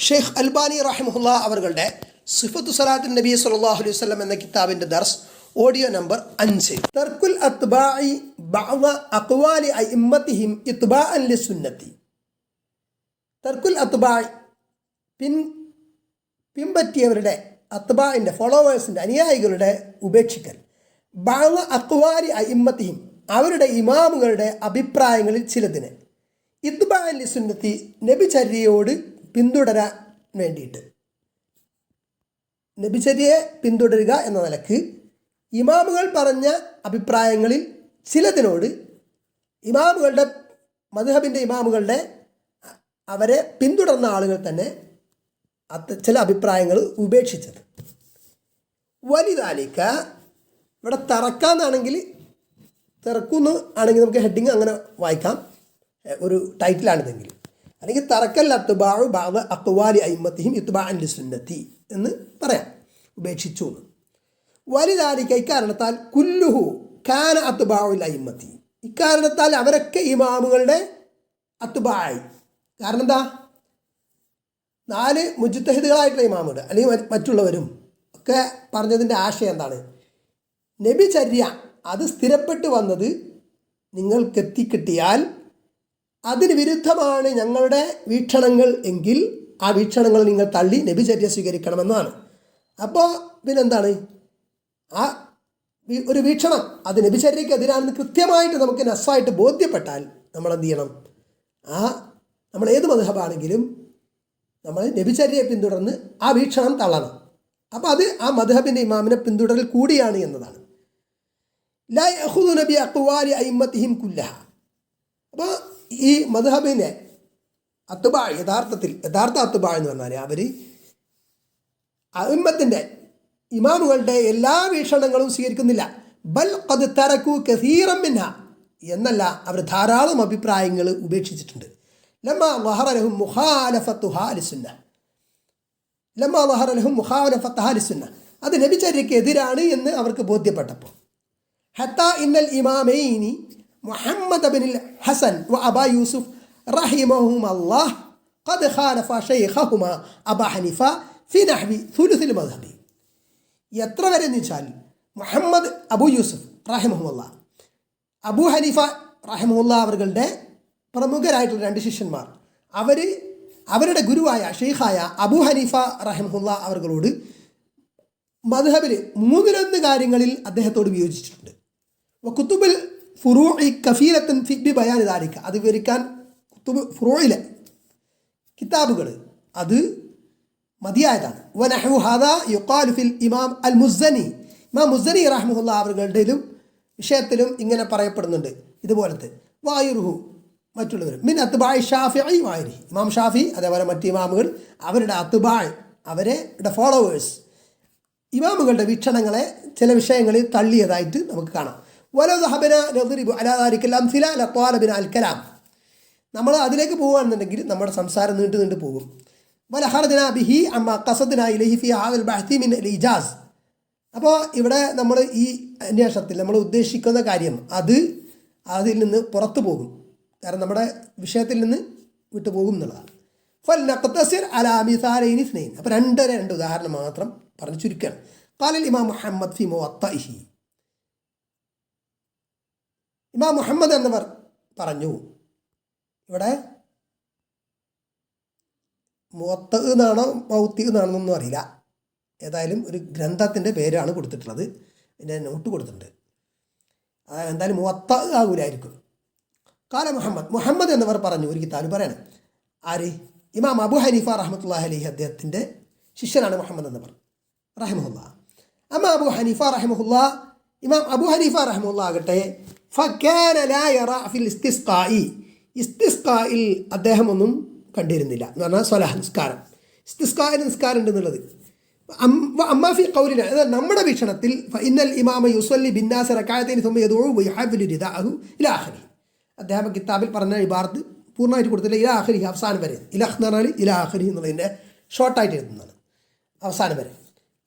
Sheikh Albani റഹിമഹുല്ല അവരുടെ സിഫത്തു സലാത്തുൻ നബി സല്ലല്ലാഹു അലൈഹി വസല്ലം എന്ന കിതാബിൻ്റെ ദർസ് ഓഡിയോ നമ്പർ 5. തർക്കുൽ അത്ബാഇ ബഅദ അഖ്വാലി അഇമ്മത്തിഹിം ഇത്ബാഅൻ ലിസുന്നത്തി. തർക്കുൽ അത്ബാഇ പിൻപറ്റിയവരുടെ, അത്ബാഇൻ്റെ ഫോളോവേഴ്സിൻ്റെ, അനുയായികളുടെ ഉപേക്ഷിക്കൽ. ബഅദ അഖ്വാലി അഇമ്മത്തിഹിം, അവരുടെ ഇമാമുകളുടെ അഭിപ്രായങ്ങളിൽ ചിലതിനെ, ഇത്ബാഅൻ ലിസുന്നത്തി, നബിചര്യയോട് പിന്തുടരാൻ വേണ്ടിയിട്ട്. നബിചര്യയെ പിന്തുടരുക എന്ന നിലക്ക് ഇമാമുകൾ പറഞ്ഞ അഭിപ്രായങ്ങളിൽ ചിലതിനോട് ഇമാമുകളുടെ, മദ്ഹബിൻ്റെ ഇമാമുകളുടെ, അവരെ പിന്തുടർന്ന ആളുകൾ തന്നെ ചില അഭിപ്രായങ്ങൾ ഉപേക്ഷിച്ചത്. വലിതാലിക്ക, ഇവിടെ തറക്കാന്നാണെങ്കിൽ, തിറക്കുന്നു ആണെങ്കിൽ നമുക്ക് ഹെഡിങ് അങ്ങനെ വായിക്കാം, ഒരു ടൈറ്റിലാണിതെങ്കിൽ. അല്ലെങ്കിൽ തറക്കൽ അത്ബാഉ ബഅദ അഖ്വാലി അഇമ്മത്തിഹിം ഇത്ബാഅൻ ലിസുന്നത്തി എന്ന് പറയാം, ഉപേക്ഷിച്ചു എന്ന്. വലിദാലിക, ഇക്കാരണത്താൽ, കുല്ലുഹു കാന അത്ബാഉൽ അഇമ്മത്തി, ഇക്കാരണത്താൽ അവരൊക്കെ ഇമാമുകളുടെ അത്ബായി. കാരണം എന്താ? 4 മുജ്തഹിദുകളായിട്ടുള്ള ഇമാമുകൾ അല്ലെങ്കിൽ മറ്റുള്ളവരും ഒക്കെ പറഞ്ഞതിൻ്റെ ആശയം എന്താണ്? നബിചര്യ അത് സ്ഥിരപ്പെട്ട് വന്നത് നിങ്ങൾക്കെത്തിക്കിട്ടിയാൽ അതിന് വിരുദ്ധമാണ് ഞങ്ങളുടെ വീക്ഷണങ്ങൾ എങ്കിൽ ആ വീക്ഷണങ്ങൾ നിങ്ങൾ തള്ളി നബിചര്യ സ്വീകരിക്കണമെന്നാണ്. അപ്പോൾ പിന്നെന്താണ്? ആ ഒരു വീക്ഷണം അത് നബിചര്യക്കെതിരാണെന്ന് കൃത്യമായിട്ട് നമുക്ക് നസ്സായിട്ട് ബോധ്യപ്പെട്ടാൽ നമ്മൾ എന്ത് ചെയ്യണം? നമ്മൾ ഏത് മദ്ഹബാണെങ്കിലും നമ്മൾ നബിചര്യയെ പിന്തുടർന്ന് ആ വീക്ഷണം തള്ളണം. അപ്പോൾ അത് ആ മദ്ഹബിൻ്റെ ഇമാമിനെ പിന്തുടരൽ കൂടിയാണ് എന്നതാണ്. ലാ യഖുദു നബി അഖ്വാലി അഇമ്മത്തിഹിം കുല്ലഹ. അപ്പോൾ ഈ മദ്ഹബിനെ അത്ബാ, യഥാർത്ഥ അത്ബാ എന്ന് പറഞ്ഞാൽ അവർ അഇമ്മത്തിൻ്റെ, ഇമാമുകളുടെ എല്ലാ വീക്ഷണങ്ങളും സ്വീകരിക്കുന്നില്ല. ബൽ ഖദ് തറകു കസീറൻ മിൻഹ എന്നല്ല, അവർ ധാരാളം അഭിപ്രായങ്ങൾ ഉപേക്ഷിച്ചിട്ടുണ്ട്. ലമ്മാ ളഹറ ലഹും മുഖാലഫത്തുഹാ ലിസുന്ന, ലമ്മാ ളഹറ ലഹും മുഖാലഫത്തുഹാ ലിസുന്ന, അത് നബിചര്യയ്ക്ക് എതിരാണ് എന്ന് അവർക്ക് ബോധ്യപ്പെട്ടപ്പോൾ. ഹത്താ ഇന്നൽ ഇമാമൈനി മുഹമ്മദ് ബിനുൽ ഹസൻ വ അബാ യൂസുഫ് റഹിമഹുമല്ലാഹ് ഖദ് ഖാലഫ ശൈഖഹുമാ അബാ ഹനീഫ ഫി നഹ്വി സുലുസിൽ മദ്ഹബി. എത്ര വരെ എന്ന് വെച്ചാൽ മുഹമ്മദ് അബു യൂസുഫ് റഹിമഹുമല്ലാ, അബു ഹനീഫ റഹിമഹുല്ലാ അവരുടെ പ്രമുഖരായിട്ടുള്ള 2 ശിഷ്യന്മാർ, അവരുടെ ഗുരുവായ ഷെയ്ഖായ അബു ഹനീഫ റഹിമഹുല്ലാ അവരോട് മദ്ഹബിൽ 3-1 കാര്യങ്ങളിൽ അദ്ദേഹത്തോട് വിയോജിച്ചിട്ടുണ്ട്. കുത്തുബിൽ ഫുറൂഇ കഫീലത്തുൻ ഫി ബയാനി ദാലിക, അത് വിവരിക്കാൻ കുത്തുബ് ഫുറൂഇലെ കിതാബുകൾ അത് മതിയായതാണ്. വനഹു ഹാദാ യുഖാലു ഫിൽ ഇമാം അൽ മുസ്സനി, ഇമാം മുസ്സനി റഹ്മഹുല്ലാ അവരുടെയിലും വിഷയത്തിലും ഇങ്ങനെ പറയപ്പെടുന്നുണ്ട് ഇതുപോലത്തെ. വായുറുഹു, മറ്റുള്ളവരും, മിൻ അത്ബാഇ ഷാഫിഈ വായിരി, ഇമാം ഷാഫി അതേപോലെ മറ്റ് ഇമാമുകൾ അവരുടെ അത്ബാഇ, അവരുടെ ഫോളോവേഴ്സ് ഇമാമുകളുടെ വീക്ഷണങ്ങളെ ചില വിഷയങ്ങളിൽ തള്ളിയതായിട്ട് നമുക്ക് കാണാം. വലോ ദഹബന നദ്രിബു അലാ ദാലിക്കൽ അംസില ലത്വാല ബിന അൽ കലാം, നമ്മൾ അതിലേക്ക് പോകുകയാണെന്നുണ്ടെങ്കിൽ നമ്മുടെ സംസാരം നീണ്ടു പോകും. വലഹറജന ബിഹി അമ്മ ഖസദ്ന ഇലൈഹി ഫി ഹാദൽ ബഹ്തി മിൻ അൽ ഇജാസ്. അപ്പോൾ ഇവിടെ നമ്മൾ ഈ അന്വേഷണത്തിൽ നമ്മൾ ഉദ്ദേശിക്കുന്ന കാര്യം അതിൽ നിന്ന് പുറത്തു പോകും, കാരണം നമ്മുടെ വിഷയത്തിൽ നിന്ന് വിട്ടുപോകും എന്നുള്ളതാണ്. ഫൽ നഖ്തസിർ അലാ മിസാലൈനി ഇസ്നൈൻ, അപ്പോൾ 2 ഉദാഹരണം മാത്രം പറഞ്ഞ് ചുരുക്കുകയാണ്. ഖാലൽ ഇമാം മുഹമ്മദ് ഫി മുവത്തഇഹി, ഇമാം മുഹമ്മദ് എന്നവർ പറഞ്ഞു, ഇവിടെ മുവത്ത എന്നാണോ മൗത്തി എന്നാണെന്നൊന്നും അറിയില്ല, ഏതായാലും ഒരു ഗ്രന്ഥത്തിൻ്റെ പേരാണ് കൊടുത്തിട്ടുള്ളത്, പിന്നെ നോട്ട് കൊടുത്തിട്ടുണ്ട്, എന്തായാലും മുവത്ത ആകൂലായിരിക്കും. കാല മുഹമ്മദ് എന്നവർ പറഞ്ഞു, ഒരു കിതാബ് പറയാണ്. ആര്? ഇമാം അബു ഹനീഫ റഹ്മത്തുള്ളാഹി അലൈഹി, അദ്ദേഹത്തിൻ്റെ ശിഷ്യനാണ് മുഹമ്മദ് എന്നവർ റഹിമഹുല്ലാ. അമ്മ അബു ഹനീഫ റഹിമഹുല്ലാ, ഇമാം അബു ഹനീഫ റഹിമഹുല്ലാ ആകട്ടെ, ഫകാന ലാ യറ ഫിൽ ഇസ്തിസ്ഖായിൽ അദ്ദേഹം ഒന്നും കണ്ടിരുന്നില്ല എന്ന് പറഞ്ഞാൽ സ്വലാഹ് നിസ്കാരം, ഇസ്തിസ്ഖായിൽ നിസ്കാരം ഉണ്ടെന്നുള്ളത്. അമ്മ ഫി ഖൗലിന, നമ്മുടെ വീക്ഷണത്തിൽ ഇന്നൽ ഇമാമ യുസല്ലി ബിന്നാസ് റകഅത്തൈനി സുമ്മ യദഉ വയഹഫിലു റിദാഅഹു ഇലാ ആഖിരി, അദ്ദേഹം കിതാബിൽ പറഞ്ഞ ഇബാറത്ത് പൂർണ്ണമായിട്ട് കൊടുത്തില്ല, ഇലാ ആഖിരി, അവസാനം വരെ. ഇലഹ് എന്ന് പറഞ്ഞാൽ ഇലാ ആഖിരി എന്നുള്ളതിൻ്റെ ഷോർട്ടായിട്ട് എഴുതുന്നതാണ്, അവസാനം വരെ.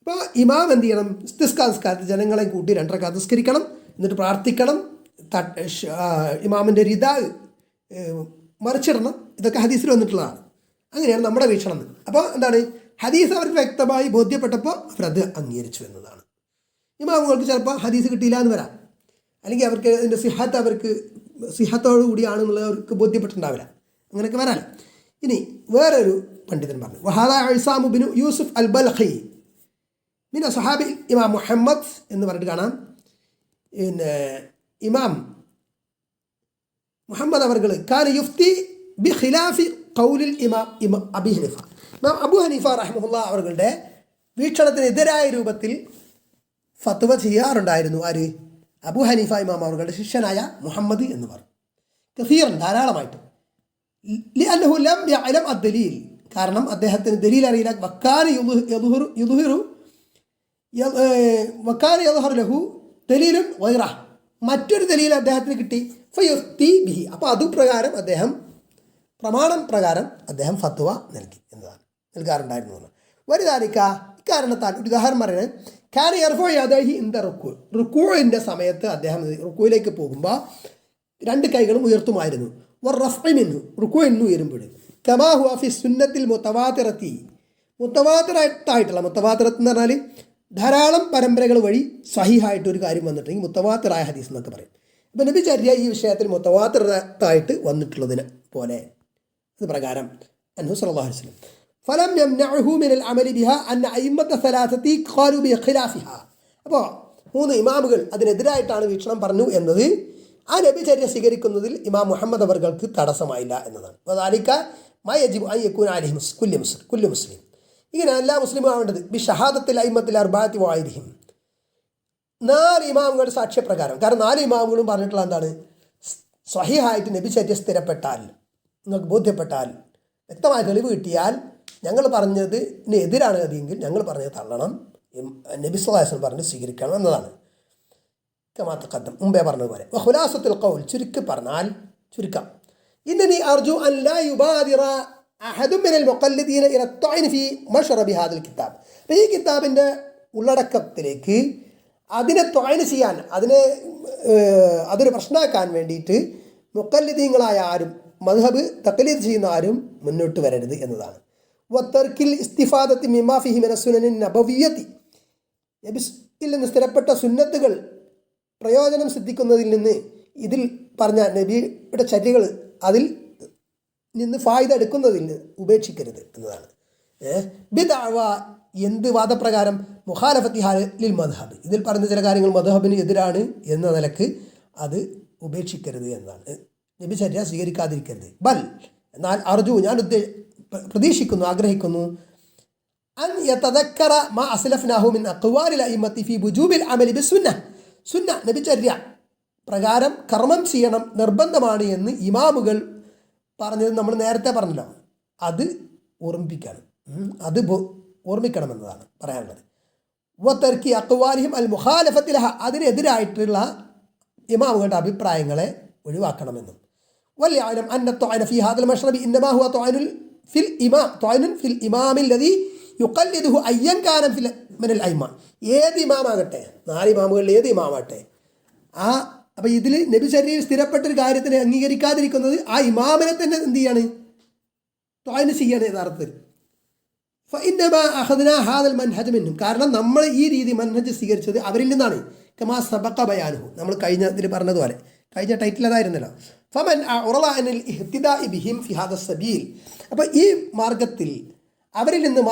അപ്പോൾ ഇമാം എന്ത് ചെയ്യണം? നിസ്കാരത്തിൽ ജനങ്ങളെ കൂട്ടി 2 റക്അത്ത് നിസ്കരിക്കണം, എന്നിട്ട് പ്രാർത്ഥിക്കണം, ഇമാമിൻ്റെ റിദാ മറിച്ചിടണം. ഇതൊക്കെ ഹദീസിൽ വന്നിട്ടുള്ളതാണ്. അങ്ങനെയാണ് നമ്മുടെ വീക്ഷണം. അപ്പോൾ എന്താണ്, ഹദീസ് അവർക്ക് വ്യക്തമായി ബോധ്യപ്പെട്ടപ്പോൾ അവരത് അംഗീകരിച്ചു എന്നതാണ്. ഇമാമുകൾക്ക് ചിലപ്പോൾ ഹദീസ് കിട്ടിയില്ല എന്ന് വരാം, അല്ലെങ്കിൽ അവർക്ക് അതിൻ്റെ സിഹത്തോടു കൂടിയാണെന്നുള്ളത് അവർക്ക് ബോധ്യപ്പെട്ടിട്ടുണ്ടാവില്ല, അങ്ങനെയൊക്കെ വരാം. ഇനി വേറൊരു പണ്ഡിതൻ പറഞ്ഞു, വഹാദ ഇസാമു ബിൻ യൂസുഫ് അൽ ബൽഖി പിന്നെ സഹാബി ഇമാം മുഹമ്മദ് എന്ന് പറഞ്ഞിട്ട് കാണാം. പിന്നെ ഇമാം മുഹമ്മദ് അവർകൾ കാന യുഫ്തി ബി ഖിലാഫി ഖൗലിൽ ഇമാം അബി ഹനീഫ. ഇമാം അബു ഹനീഫ റഹ്മഹുല്ലാ അവരുടെ വീക്ഷണത്തിനെതിരായ രൂപത്തിൽ ഫത്വ ചെയ്യാറുണ്ടായിരുന്നു. ആര്? അബു ഹനീഫ ഇമാം അവരുടെ ശിഷ്യനായ മുഹമ്മദ് എന്ന് പറഞ്ഞു. കസീറൻ ധാരാളമായിട്ട്. ലിഅന്നഹു ലം യഅലം അദ്ദലീൽ, കാരണം അദ്ദേഹത്തിന് ദലീൽ അറിയില്ല. വക്കാന യദ്ഹറു ലഹു ദലീലുൻ ഗൈറഹ്, മറ്റൊരു ദലീൽ അദ്ദേഹത്തിന് കിട്ടി. ഫയുഫ്തി ബിഹി, അപ്പോൾ അതുപ്രകാരം അദ്ദേഹം പ്രമാണം പ്രകാരം അദ്ദേഹം ഫത്വ നൽകാറുണ്ടായിരുന്നു. വലുതാലിക്ക ഇക്കാരണത്താൽ ഒരു ഉദാഹരണം പറയുന്നത്, ഖാന യർഫഉ യദൈഹി ഇൻദ റുക്കൂഇൻ്റെ സമയത്ത് അദ്ദേഹം റുക്കൂയിലേക്ക് പോകുമ്പോൾ രണ്ട് കൈകളും ഉയർത്തുമായിരുന്നു. വറഫ്ഇ മിൻഹു, റുക്കൂഇൽ നിന്ന് ഉയരുമ്പോഴും. കമാ ഹുവ ഫി സുന്നത്തിൽ മുതവാത്തിറത്തി, മുത്തവാത്തിറായിട്ടുള്ള, മുത്തവാത്തിറത്ത് എന്ന് പറഞ്ഞാൽ ധാരാളം പരമ്പരകൾ വഴി സഹിഹായിട്ടൊരു കാര്യം വന്നിട്ടുണ്ടെങ്കിൽ മുത്തവാത്തിറായ ഹദീസ് എന്നൊക്കെ പറയും. അപ്പോൾ നബി ചര്യ ഈ വിഷയത്തിൽ മുത്തവാത്തിറായിട്ട് വന്നിട്ടുള്ളതിന് പോലെ അത് പ്രകാരം അൻഹു സല്ലല്ലാഹു അലൈഹി വസല്ലം ഫലം യംനഉഹു മിനൽ അമലി ബിഹാ അന്ന അയിമ്മത സലാസതി ഖാലു ബിഖിലാഫിഹാ. അപ്പോൾ 3 ഇമാമുകൾ അതിനെതിരായിട്ടാണ് വീക്ഷണം പറഞ്ഞു എന്നത് ആ നബിചര്യ സ്വീകരിക്കുന്നതിൽ ഇമാം മുഹമ്മദ് അവർക്ക് തടസ്സമായില്ല എന്നതാണ്. വദാലിക മാ യജിബു അൻ യകൂന അലൈഹി കുല്ലു മുസ്ലിം, ഇങ്ങനെ എല്ലാ മുസ്ലിമും ആവേണ്ടത് ബി ഷഹാദത്തിൽ അയിമ്മത്തിൽ അർബഅത്തി വഅലിഹിം, 4 ഇമാമുകളുടെ സാക്ഷ്യപ്രകാരം. കാരണം 4 ഇമാമുകളും പറഞ്ഞിട്ടുള്ള എന്താണ്, സ്വഹീഹായിട്ട് നബിചര്യ സ്ഥിരപ്പെട്ടാൽ, നിങ്ങൾക്ക് ബോധ്യപ്പെട്ടാൽ, വ്യക്തമായ തെളിവ് കിട്ടിയാൽ, ഞങ്ങൾ പറഞ്ഞതിന് എതിരാണ് അതെങ്കിൽ ഞങ്ങൾ പറഞ്ഞത് തള്ളണം, നബി സ്വല്ലല്ലാഹു അലൈഹി വസല്ലം പറഞ്ഞ് സ്വീകരിക്കണം എന്നതാണ്. കമാ തഖദ്ദം, മുമ്പേ പറഞ്ഞതുപോലെ. ഖുലാസത്തുൽ ഖൗൽ, ചുരുക്കി പറഞ്ഞാൽ ചുരുക്കം, ഇന്നനി അർജു അൻ ലാ യുബാദിറ അഹദും മിനൽ മുഖല്ലിദീന ഇല ത്വഅൻ ഫീ മശ്റബി ഹാദിൽ കിതാബ്. അപ്പോൾ ഈ കിതാബിൻ്റെ ഉള്ളടക്കത്തിലേക്ക് അതിനെ ത്വഅൻ ചെയ്യാൻ, അതൊരു പ്രശ്നമാക്കാൻ വേണ്ടിയിട്ട് മുഖല്ലിദീങ്ങളായ ആരും, മദ്ഹബ് തഖ്ലീദ് ചെയ്യുന്ന ആരും മുന്നോട്ട് വരരുത് എന്നതാണ്. വതർക്കിൽ ഇസ്തിഫാദത്തി മിമാ ഫീഹി മിന സുനനിൻ നബവിയ്യത്തി, നബിയിൽ നിന്ന് സ്ഥിരപ്പെട്ട സുന്നത്തുകൾ പ്രയോജനം സിദ്ധിക്കുന്നതിൽ നിന്ന്, ഇതിൽ പറഞ്ഞ നബിയുടെ ചര്യകൾ അതിൽ നിന്ന് ഫായിദ എടുക്കുന്നതിൽ നിന്ന് ഉപേക്ഷിക്കരുത് എന്നതാണ്. ബിദ്അവ, എന്ത് വാദപ്രകാരം, മുഖാലഫത്തി ലിൽ മദ്ഹബ്, ഇതിൽ പറഞ്ഞ ചില കാര്യങ്ങൾ മദ്ഹബിന് എതിരാണ് എന്ന നിലക്ക് അത് ഉപേക്ഷിക്കരുത് എന്നതാണ്. നബി ചര്യ സ്വീകരിക്കാതിരിക്കരുത്. ബൽ, എന്നാൽ അർജു, ഞാൻ പ്രതീക്ഷിക്കുന്നു, ആഗ്രഹിക്കുന്നു, അൻ യതദക്കറ മാ അസ്ലഫ്നാഹു മിൻ അഖ്വാലിൽ അഇമ്മത്തി ഫീ വുജൂബിൽ അമലി ബിസ്സുന്നഹ്, സുന്ന നബിചര്യ പ്രകാരം കർമ്മം ചെയ്യണം നിർബന്ധമാണ് എന്ന് ഇമാമുകൾ പറഞ്ഞത് നമ്മൾ നേരത്തെ പറഞ്ഞല്ലോ, അത് ഓർമ്മിക്കണമെന്നതാണ് പറയാനുള്ളത്. വതർക്കി അഖ്വാലിഹിം അൽ മുഖാലഫത്തി ലഹ, അതിനെതിരായിട്ടുള്ള ഇമാമുകളുടെ അഭിപ്രായങ്ങളെ ഒഴിവാക്കണമെന്നും. വൽയഅലം അന്ന ത്വഅന ഫീ ഹാദൽ മശ്റബി ഇന്നമാ ഹുവ ത്വഅനുൻ ഫിൽ ഇമാമിൽ ലദീ യുഖല്ലിദുഹു അയ്യൻ കാന മിനൽ അയിമ്മ, ഏത് ഇമാമാകട്ടെ, 4 ഇമാമുകളിൽ ഏത് ഇമാമാകട്ടെ, അപ്പോൾ ഇതിൽ നബിചര്യയിൽ സ്ഥിരപ്പെട്ടൊരു കാര്യത്തിനെ അംഗീകരിക്കാതിരിക്കുന്നത് ആ ഇമാമിനെ തന്നെ എന്ത് ചെയ്യാണ്, ത്വഅൻ ചെയ്യാണ് യഥാർത്ഥത്തിൽ. ഫഇന്നമാ അഖദ്നാ ഹാദൽ മൻഹജ് മിൻഹും, കാരണം നമ്മൾ ഈ രീതി മൻഹജ് സ്വീകരിച്ചത് അവരിൽ നിന്നാണ്. കമാ സബഖ ബയാനുഹു, നമ്മൾ കഴിഞ്ഞ ഇതിൽ പറഞ്ഞതുപോലെ, കഴിഞ്ഞ ടൈറ്റിൽ അതായിരുന്നല്ലോ. ഫമൻ ഉറള അനിൽ ഇഹ്തിദാഇ ബിഹിം ഫി ഹാദ സബീൽ, അപ്പോൾ ഈ മാർഗത്തിൽ അവരിൽ നിന്ന്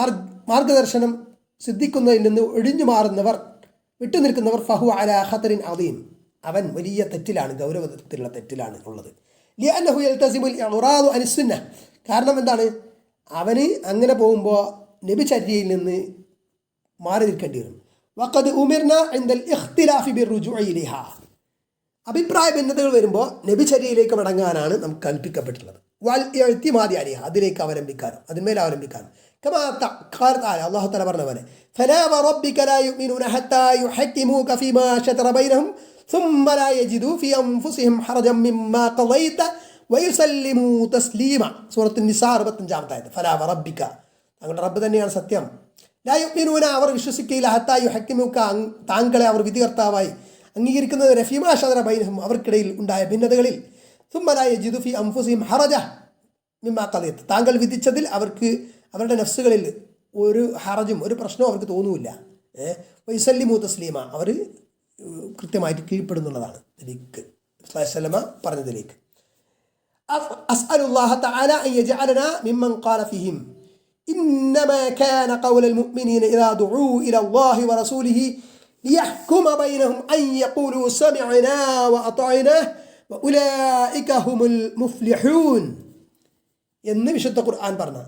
മാർഗദർശനം സിദ്ധിക്കുന്നതിൽ നിന്ന് ഒഴിഞ്ഞു മാറുന്നവർ, വിട്ടുനിൽക്കുന്നവർ, ഫഹു അലാ ഖതറിൻ അദീം, അവൻ വലിയ തെറ്റിലാണ്, ഗൗരവത്തിലുള്ള തെറ്റിലാണ് ഉള്ളത്. ലിഅന്നഹു യൽതസിമുൽ ഇഅറാദു അനിസ് സുന്നഹ്, കാരണം എന്താണ്, അവന് അങ്ങനെ പോകുമ്പോൾ നബിചര്യയിൽ നിന്ന് മാറി നിൽക്കേണ്ടി വരും. വഖദ് ഉമിർന ഇൻദൽ ഇഖ്തിലാഫി ബിർറുജൂഇ ഇലൈഹാ, അഭിപ്രായ ഭിന്നതകൾ വരുമ്പോൾ നബിചര്യയിലേക്ക് മടങ്ങാനാണ് നമുക്ക് കൽപ്പിക്കപ്പെട്ടുള്ളത്. വൽ ഇഅ്തിമാദി അലൈഹ, അതിലേക്ക് അവലംബിക്കാനും അതിന്മേൽ അവലംബിക്കാനും. കമാ ഖാല തആല, അല്ലാഹു തആല പറഞ്ഞ പോലെ, ഫലാ വറബ്ബിക ലാ യുഅ്മിനൂന ഹത്താ യുഹക്കിമൂക ഫീമാ ശജറ ബൈനഹും ثم لا يجدوا في أنفسهم حرجا مما قضيت ويسلموا تسليما. സൂറത്ത് നിസാ 65 ആയത്. ഫലാ വറബ്ബിക, തങ്ങളുടെ റബ്ബ് തന്നെയാണ് സത്യം. ലാ യുഅ്മിനൂന, അവർ വിശ്വസിക്കുകയില്ല, ഹത്താ യുഹക്കിമൂക, താങ്കളെ അവർ വിധികർത്താവായി അംഗീകരിക്കുന്നത്, ഫീമാ ശജറ ബൈനഹും, അവർക്കിടയിൽ ഉണ്ടായ ഭിന്നതകളിൽ, ثم لا يجدوا في أنفسهم حرجا, മിമ്മാ ഖദൈത, താങ്കൾ വിധിച്ചതിൽ അവർക്ക് അവരുടെ നഫ്സുകളിൽ ഒരു ഹറജും ഒരു പ്രശ്നവും അവർക്ക് തോന്നുന്നില്ല. വൈസല്ലിമു തസ്ലീമ, അവർ കൃത്യമായിട്ട് കീഴ്പ്പെടുന്നുള്ളതാണ് ഇതിലേക്ക് സ്വല്ലല്ലാഹു പറഞ്ഞതിലേക്ക്. അസ്അലുല്ലാഹ തആല അൻ യജഅലനാ മിമ്മൻ ഖാല ഫീഹിം ഇന്നമാ കാന ഖൗലൽ മുഅ്മിനീന ഇദാ ദുഊ ഇലല്ലാഹി വറസൂലിഹി ലിയഹ്കുമ ബൈനഹും അൻ യഖൂലൂ സമിഅനാ വഅതഅനാ വഉലൈക ഹുമുൽ മുഫ്ലിഹൂൻ എന്ന് വിശുദ്ധ ഖുർആൻ പറഞ്ഞ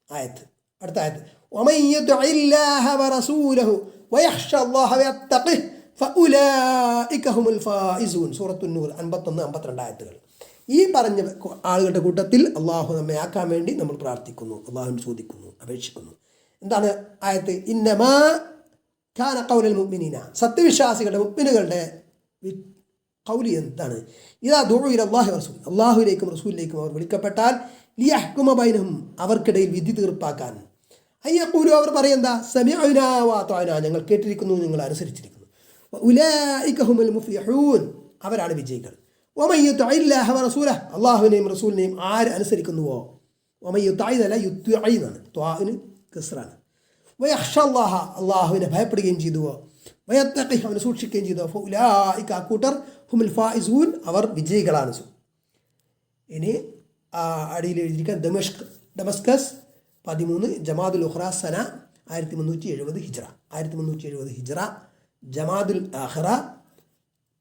ആയത്ത്. അടുത്ത ആയത്ത് വമൻ യുതിഇല്ലാഹ വറസൂലഹു വയഖ്ഷ അല്ലാഹ വയത്തഖിഹ് ഫഉലൈക ഹുമുൽ ഫായിസൂൻ. സൂറത്തുൻ നൂർ 51-52 ആയത്തുകൾ. ഈ പറഞ്ഞ ആളുകളുടെ കൂട്ടത്തിൽ അള്ളാഹു നമ്മെ ആക്കാൻ വേണ്ടി നമ്മൾ പ്രാർത്ഥിക്കുന്നു, അള്ളാഹുവിനെ ചോദിക്കുന്നു, അപേക്ഷിക്കുന്നു. എന്താണ് ആയത്ത്? ഇന്നമാ കാന ഖൗലൽ മുഅ്മിനീന, സത്യവിശ്വാസികളുടെ മുഅ്മിനുകളുടെ ഖൗലി എന്താണ്? ഇദാ ദുഉ ഇലല്ലാഹി വറസൂൽ, അള്ളാഹുവിലേക്കും റസൂലിലേക്കും അവർ വിളിക്കപ്പെട്ടാൽ ലിയഹ്കുമ ബൈനഹും, അവർക്കിടയിൽ വിധി തീർപ്പാക്കാൻ. അയ്യഖൂലു, അവർ പറയുന്നതാ സമിഅനാ വഅതഅനാ, ഞങ്ങൾ കേട്ടിരിക്കുന്നു, ഞങ്ങൾ അനുസരിച്ചിരിക്കുന്നു. വഉലൈക ഹുമുൽ മുഫ്ലിഹൂൻ, അവരാണ് വിജയികൾ. വമൻ യുതിഇല്ലാഹ വറസൂലഹു, അള്ളാഹുവിനെയും റസൂലിനെയും ആര് അനുസരിക്കുന്നുവോ, വമൻ യുതിഇല്ല യുതിഇനാണ്, ത്വാഇന് കസ്റാണ്. വയഖ്ഷ അല്ലാഹ, അള്ളാഹുവിനെ ഭയപ്പെടുകയും ചെയ്തുവോ, വയത്തഖിഹ്, അവനെ സൂക്ഷിക്കുകയും ചെയ്തുവോ, ഫഉലൈക കൂട്ടർ ഹുമുൽ ഫായിസൂൻ, അവർ വിജയികളാണ്. ഇനി അടിയിൽ എഴുതിയിരിക്കാൻ ഡമസ്കസ് 13 ജമാദുൽ ഉഖ്റ സന 1370 ഹിജ്റ, 1370 ഹിജ്റ, ജമാദുൽ ആഖിറ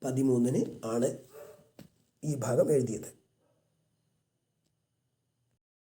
13 ആണ് ഈ ഭാഗം എഴുതിയത്.